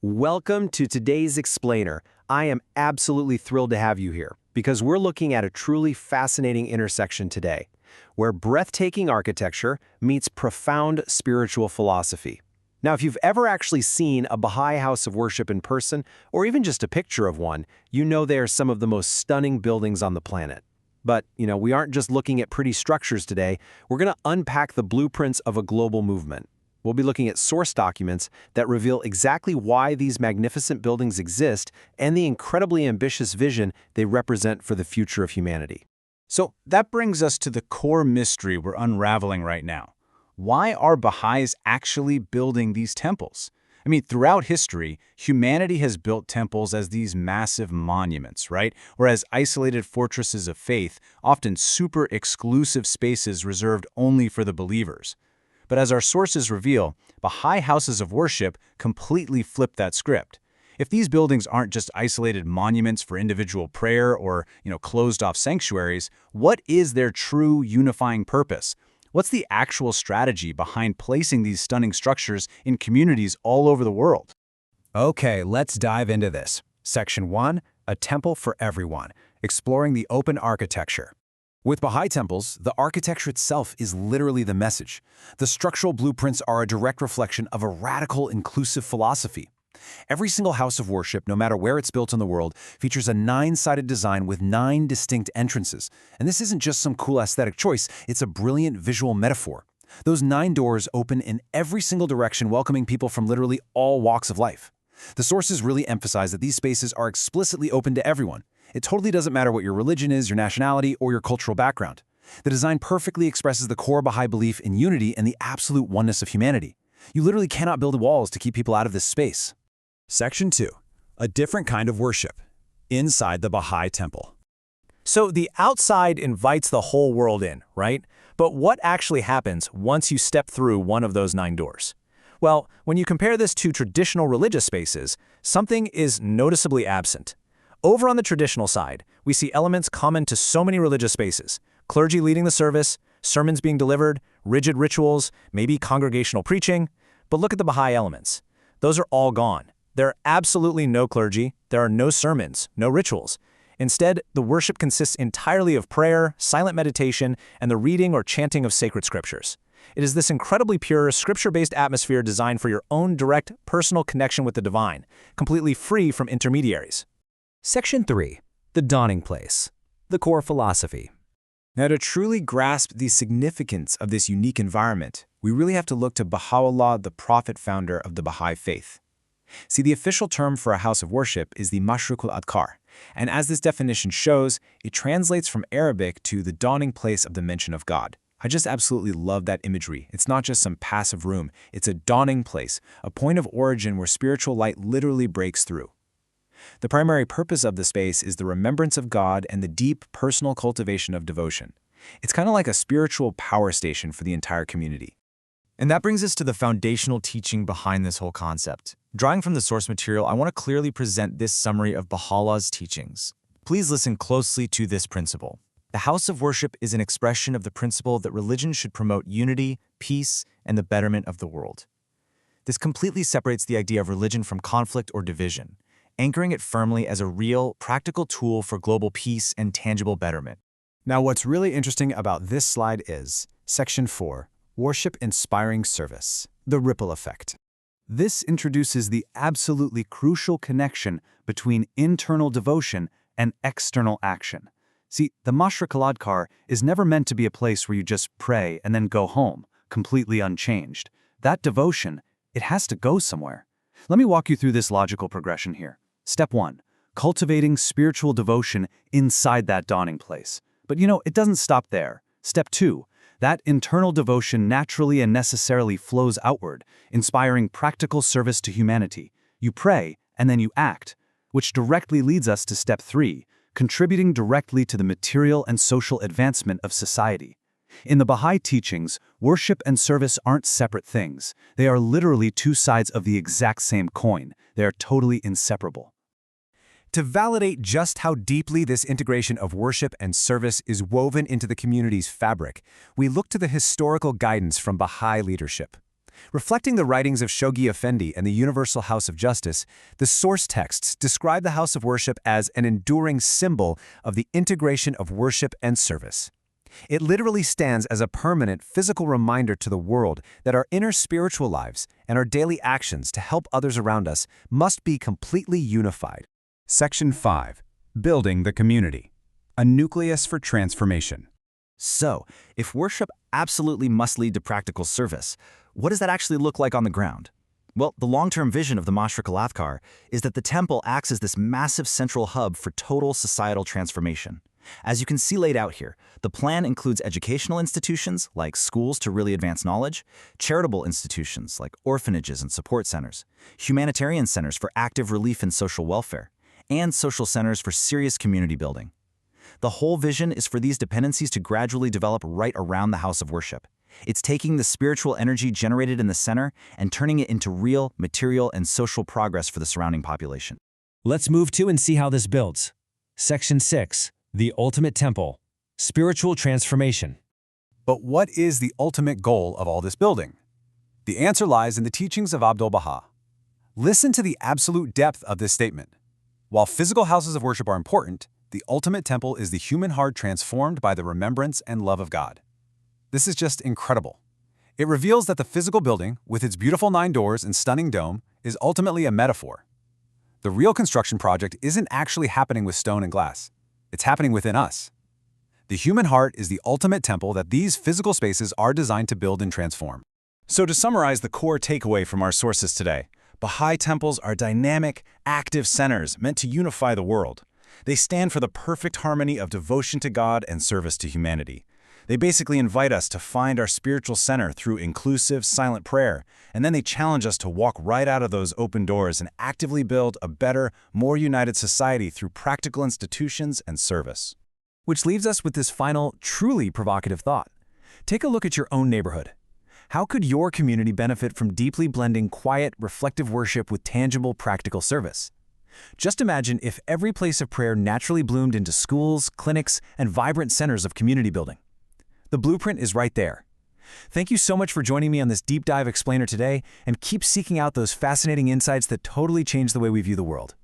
Welcome to today's Explainer. I am absolutely thrilled to have you here because we're looking at a truly fascinating intersection today, where breathtaking architecture meets profound spiritual philosophy. Now, if you've ever actually seen a Bahá'í House of Worship in person, or even just a picture of one, you know they are some of the most stunning buildings on the planet. But, we aren't just looking at pretty structures today. We're going to unpack the blueprints of a global movement. We'll be looking at source documents that reveal exactly why these magnificent buildings exist and the incredibly ambitious vision they represent for the future of humanity. So that brings us to the core mystery we're unraveling right now. Why are Baha'is actually building these temples? Throughout history, humanity has built temples as these massive monuments, right? Or as isolated fortresses of faith, often super exclusive spaces reserved only for the believers. But as our sources reveal, Bahá'í Houses of Worship completely flip that script. If these buildings aren't just isolated monuments for individual prayer or, closed-off sanctuaries, what is their true unifying purpose? What's the actual strategy behind placing these stunning structures in communities all over the world? Okay, let's dive into this. Section 1, A Temple for Everyone, exploring the open architecture. With Bahá'í temples, the architecture itself is literally the message. The structural blueprints are a direct reflection of a radical, inclusive philosophy. Every single house of worship, no matter where it's built in the world, features a 9-sided design with 9 distinct entrances. And this isn't just some cool aesthetic choice, it's a brilliant visual metaphor. Those 9 doors open in every single direction, welcoming people from literally all walks of life. The sources really emphasize that these spaces are explicitly open to everyone. It totally doesn't matter what your religion is, your nationality, or your cultural background. The design perfectly expresses the core Bahá'í belief in unity and the absolute oneness of humanity. You literally cannot build walls to keep people out of this space. Section 2. A different kind of worship. Inside the Bahá'í temple. So the outside invites the whole world in, right? But what actually happens once you step through one of those 9 doors? Well, when you compare this to traditional religious spaces, something is noticeably absent. Over on the traditional side, we see elements common to so many religious spaces: clergy leading the service, sermons being delivered, rigid rituals, maybe congregational preaching. But look at the Bahá'í elements. Those are all gone. There are absolutely no clergy, there are no sermons, no rituals. Instead, the worship consists entirely of prayer, silent meditation, and the reading or chanting of sacred scriptures. It is this incredibly pure, scripture-based atmosphere designed for your own direct, personal connection with the divine, completely free from intermediaries. Section 3. The Dawning Place. The core philosophy. Now, to truly grasp the significance of this unique environment, we really have to look to Baha'u'llah, the prophet founder of the Bahá'í Faith. See, the official term for a house of worship is the Mashrikul Adkar, and as this definition shows, it translates from Arabic to the dawning place of the mention of God. I just absolutely love that imagery. It's not just some passive room, it's a dawning place, a point of origin where spiritual light literally breaks through. The primary purpose of the space is the remembrance of God and the deep personal cultivation of devotion. It's kind of like a spiritual power station for the entire community. And that brings us to the foundational teaching behind this whole concept. Drawing from the source material, I want to clearly present this summary of Baha'u'llah's teachings. Please listen closely to this principle. The house of worship is an expression of the principle that religion should promote unity, peace, and the betterment of the world. This completely separates the idea of religion from conflict or division, anchoring it firmly as a real, practical tool for global peace and tangible betterment. Now, what's really interesting about this slide is Section 4, Worship-Inspiring Service, the ripple effect. This introduces the absolutely crucial connection between internal devotion and external action. See, the Mashrikul Adkar is never meant to be a place where you just pray and then go home, completely unchanged. That devotion, it has to go somewhere. Let me walk you through this logical progression here. Step 1, cultivating spiritual devotion inside that dawning place. But it doesn't stop there. Step 2, that internal devotion naturally and necessarily flows outward, inspiring practical service to humanity. You pray, and then you act, which directly leads us to Step 3, contributing directly to the material and social advancement of society. In the Bahá'í teachings, worship and service aren't separate things. They are literally 2 sides of the exact same coin. They are totally inseparable. To validate just how deeply this integration of worship and service is woven into the community's fabric, we look to the historical guidance from Bahá'í leadership. Reflecting the writings of Shoghi Effendi and the Universal House of Justice, the source texts describe the house of worship as an enduring symbol of the integration of worship and service. It literally stands as a permanent physical reminder to the world that our inner spiritual lives and our daily actions to help others around us must be completely unified. Section 5. Building the community. A nucleus for transformation. So, if worship absolutely must lead to practical service, what does that actually look like on the ground? Well, the long-term vision of the Mashriq al-Athkar is that the temple acts as this massive central hub for total societal transformation. As you can see laid out here, the plan includes educational institutions like schools to really advance knowledge, charitable institutions like orphanages and support centers, humanitarian centers for active relief and social welfare, and social centers for serious community building. The whole vision is for these dependencies to gradually develop right around the house of worship. It's taking the spiritual energy generated in the center and turning it into real, material, and social progress for the surrounding population. Let's move to and see how this builds. Section 6. The Ultimate Temple. Spiritual Transformation. But what is the ultimate goal of all this building? The answer lies in the teachings of Abdu'l-Bahá. Listen to the absolute depth of this statement. While physical houses of worship are important, the ultimate temple is the human heart transformed by the remembrance and love of God. This is just incredible. It reveals that the physical building, with its beautiful 9 doors and stunning dome, is ultimately a metaphor. The real construction project isn't actually happening with stone and glass. It's happening within us. The human heart is the ultimate temple that these physical spaces are designed to build and transform. So to summarize the core takeaway from our sources today, Baha'i temples are dynamic, active centers meant to unify the world. They stand for the perfect harmony of devotion to God and service to humanity. They basically invite us to find our spiritual center through inclusive, silent prayer, and then they challenge us to walk right out of those open doors and actively build a better, more united society through practical institutions and service. Which leaves us with this final, truly provocative thought. Take a look at your own neighborhood. How could your community benefit from deeply blending quiet, reflective worship with tangible, practical service? Just imagine if every place of prayer naturally bloomed into schools, clinics, and vibrant centers of community building. The blueprint is right there. Thank you so much for joining me on this deep dive explainer today, and keep seeking out those fascinating insights that totally change the way we view the world.